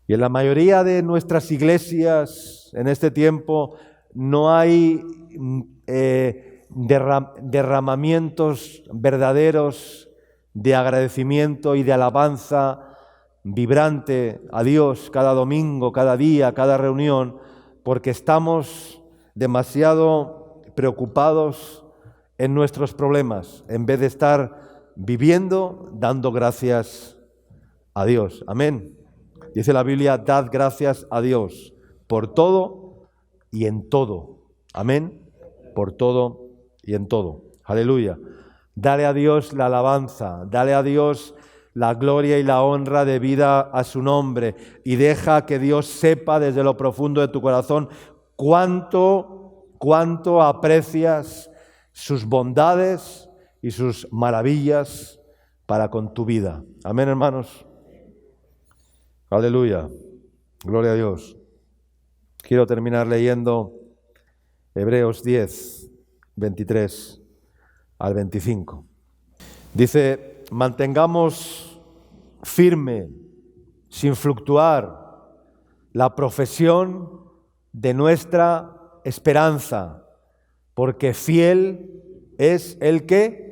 Y en la mayoría de nuestras iglesias en este tiempo no hay derramamientos verdaderos de agradecimiento y de alabanza vibrante a Dios cada domingo, cada día, cada reunión, porque estamos demasiado preocupados en nuestros problemas, en vez de estar viviendo dando gracias a Dios. Amén. Dice la Biblia, dad gracias a Dios por todo y en todo. Amén. Por todo y en todo. Aleluya. Dale a Dios la alabanza, dale a Dios la gloria y la honra debida a su nombre, y deja que Dios sepa desde lo profundo de tu corazón cuánto aprecias sus bondades y sus maravillas para con tu vida. Amén, hermanos. Aleluya. Gloria a Dios. Quiero terminar leyendo Hebreos 10, 23 al 25. Dice, mantengamos firme, sin fluctuar, la profesión de nuestra esperanza, porque fiel es el que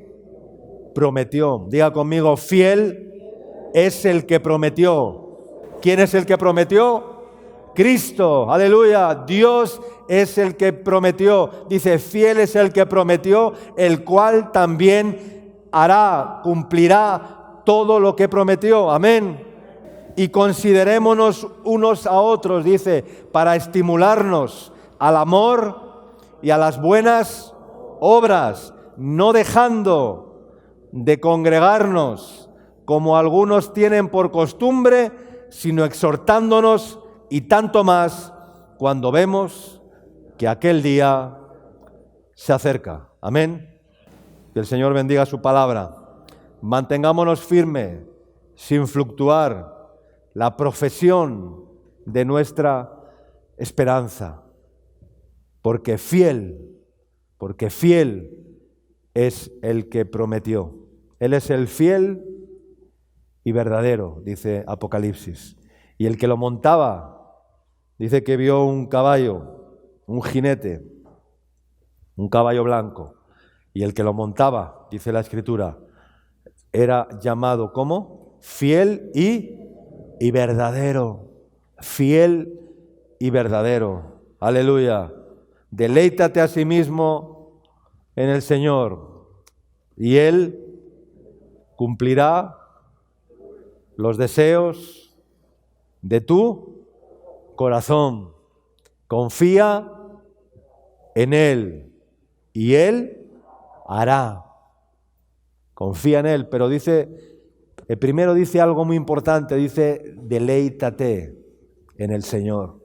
prometió. Diga conmigo, fiel es el que prometió. ¿Quién es el que prometió? Cristo, aleluya. Dios es el que prometió. Dice, fiel es el que prometió, el cual también hará, cumplirá todo lo que prometió. Amén. Y considerémonos unos a otros, dice, para estimularnos al amor y a las buenas obras, no dejando de congregarnos como algunos tienen por costumbre, sino exhortándonos, y tanto más cuando vemos que aquel día se acerca. Amén. Que el Señor bendiga su palabra. Mantengámonos firmes, sin fluctuar, la profesión de nuestra esperanza, porque fiel es el que prometió. Él es el fiel y verdadero, dice Apocalipsis. Y el que lo montaba, dice que vio un caballo, un jinete, un caballo blanco. Y el que lo montaba, dice la Escritura, era llamado ¿cómo? Fiel y verdadero. Fiel y verdadero. Aleluya. Deleítate a sí mismo en el Señor, y Él cumplirá los deseos de tu corazón. Confía en Él y Él hará. Confía en Él, pero dice, el primero dice algo muy importante, dice, deleítate en el Señor.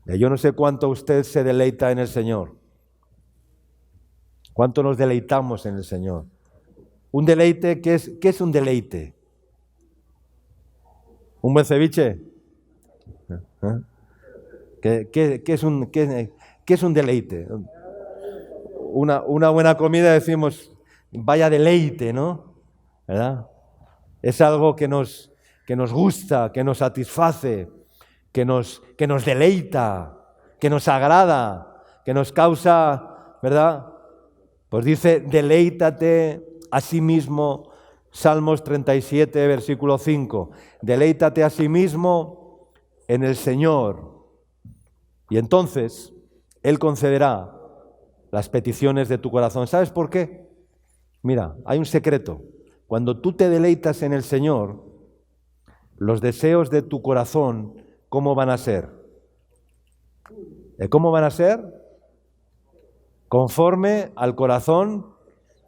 Yo no sé cuánto usted se deleita en el Señor. ¿Cuánto nos deleitamos en el Señor? Un deleite, ¿qué es un deleite? ¿Un buen ceviche? ¿Qué es un deleite? Una buena comida, decimos, vaya deleite, ¿no? ¿Verdad? Es algo que nos gusta, que nos satisface, que nos deleita, que nos agrada, que nos causa, ¿verdad? Pues dice, deleítate a sí mismo, Salmos 37, versículo 5. Deleítate a sí mismo en el Señor, y entonces Él concederá las peticiones de tu corazón. ¿Sabes por qué? Mira, hay un secreto. Cuando tú te deleitas en el Señor, los deseos de tu corazón, ¿cómo van a ser? ¿Cómo van a ser? Conforme al corazón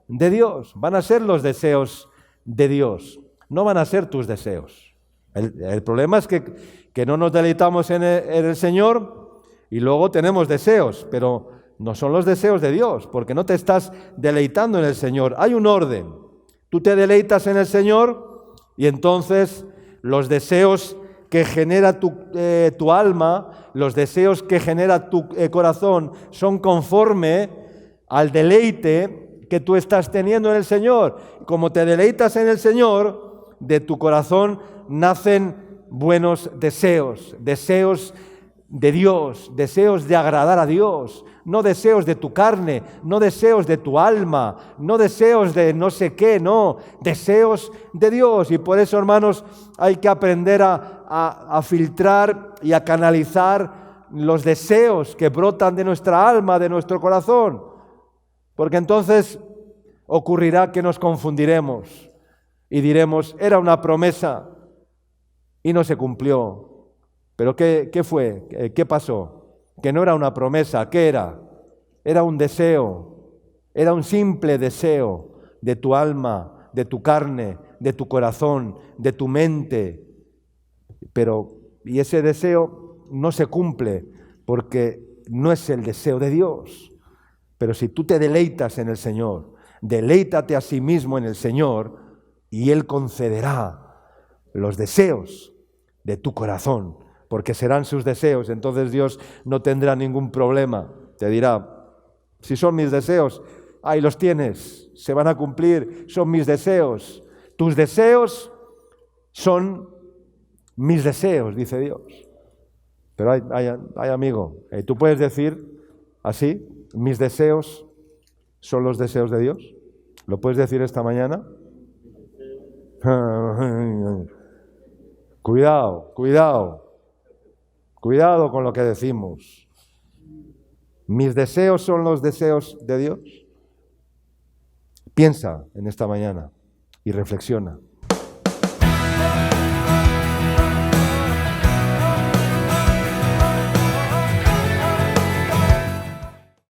de Dios. Van a ser los deseos de Dios, no van a ser tus deseos. El problema es que no nos deleitamos en el Señor y luego tenemos deseos, pero no son los deseos de Dios, porque no te estás deleitando en el Señor. Hay un orden. Tú te deleitas en el Señor y entonces los deseos que genera tu alma, los deseos que genera tu corazón, son conforme al deleite que tú estás teniendo en el Señor. Como te deleitas en el Señor, de tu corazón nacen buenos deseos, deseos de Dios, deseos de agradar a Dios, no deseos de tu carne, no deseos de tu alma, no deseos de no sé qué, no, deseos de Dios. Y por eso, hermanos, hay que aprender a filtrar y a canalizar los deseos que brotan de nuestra alma, de nuestro corazón. Porque entonces ocurrirá que nos confundiremos y diremos, era una promesa y no se cumplió. ¿Pero qué fue? ¿Qué pasó? Que no era una promesa, ¿qué era? Era un deseo, era un simple deseo de tu alma, de tu carne, de tu corazón, de tu mente. Y ese deseo no se cumple porque no es el deseo de Dios. Pero si tú te deleitas en el Señor, deleítate a sí mismo en el Señor y Él concederá los deseos de tu corazón, porque serán sus deseos. Entonces Dios no tendrá ningún problema. Te dirá, si son mis deseos, ahí los tienes, se van a cumplir, son mis deseos. Tus deseos son mis deseos, dice Dios. Pero hay amigo, tú puedes decir así, mis deseos son los deseos de Dios. ¿Lo puedes decir esta mañana? Cuidado con lo que decimos. ¿Mis deseos son los deseos de Dios? Piensa en esta mañana y reflexiona.